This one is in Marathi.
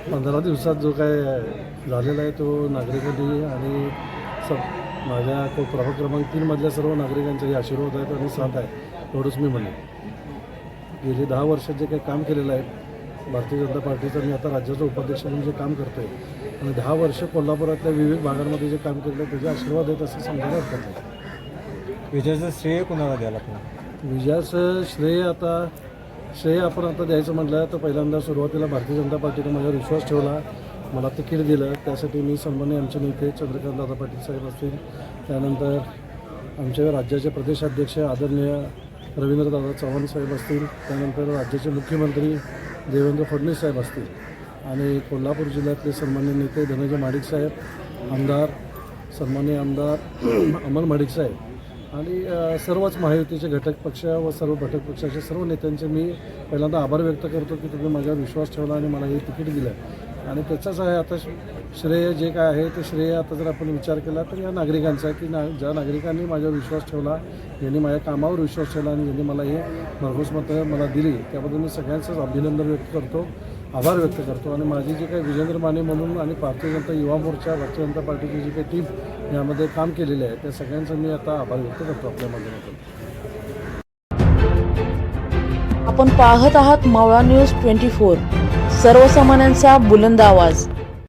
15 दिवसात जो काय झालेला आहे तो नागरिकांनी आणि माझ्या प्रभाग क्रमांक 3 मधल्या सर्व नागरिकांचे आशीर्वाद आहेत आणि साथ आहे एवढंच मी म्हणेन. गेली 10 वर्षात जे काही काम केलेलं आहे भारतीय जनता पार्टीचं, मी आता राज्याचा उपाध्यक्ष म्हणून जे काम करतो आहे आणि 10 वर्ष कोल्हापुरातल्या विविध भागांमध्ये जे काम केलं आहे त्याचे आशीर्वाद आहेत असं समजायला हरकत नाही. विजयाचं श्रेय कुणाला द्यायला आपण? विजयाचं श्रेय आपण आता द्यायचं म्हटलं तर पहिल्यांदा सुरुवातीला भारतीय जनता पार्टीने माझ्यावर विश्वास ठेवला, मला तिकीट दिलं, त्यासाठी मी सन्माननीय आमचे नेते चंद्रकांत दादा पाटील साहेब असतील, त्यानंतर आमच्या राज्याचे प्रदेशाध्यक्ष आदरणीय रवींद्रदादा चव्हाण साहेब असतील, त्यानंतर राज्याचे मुख्यमंत्री देवेंद्र फडणवीस साहेब असतील आणि कोल्हापूर जिल्ह्यातले सन्माननीय नेते धनंजय महाडिक साहेब, आमदार सन्माननीय आमदार अमल महाडिक साहेब आणि सर्वच महायुतीचे घटक पक्ष व सर्व घटक पक्षाचे सर्व नेत्यांचे मी पहिल्यांदा आभार व्यक्त करतो की तुम्ही माझ्यावर विश्वास ठेवला आणि मला हे तिकीट दिलं आणि त्याचाच आहे आता श्रेय जे काय आहे ते श्रेय आता जर आपण विचार केला तर या नागरिकांचा की ज्या नागरिकांनी माझ्यावर विश्वास ठेवला, यांनी माझ्या कामावर विश्वास ठेवला आणि ज्यांनी मला हे भरघोस मतं मला दिली त्याबद्दल मी सगळ्यांचंच अभिनंदन व्यक्त करतो, आभार व्यक्त करतो आणि माझी जी काही विजेंद्र माने म्हणून आणि भारतीय जनता युवा मोर्चा भारतीय जनता पार्टीची जी काही टीम यामध्ये काम केलेले आहे त्या सगळ्यांचं मी आता आभार व्यक्त करतो आपल्या माध्यमातून. आपण पाहत आहात मावळा न्यूज 24, सर्वसामान्यांचा बुलंद आवाज.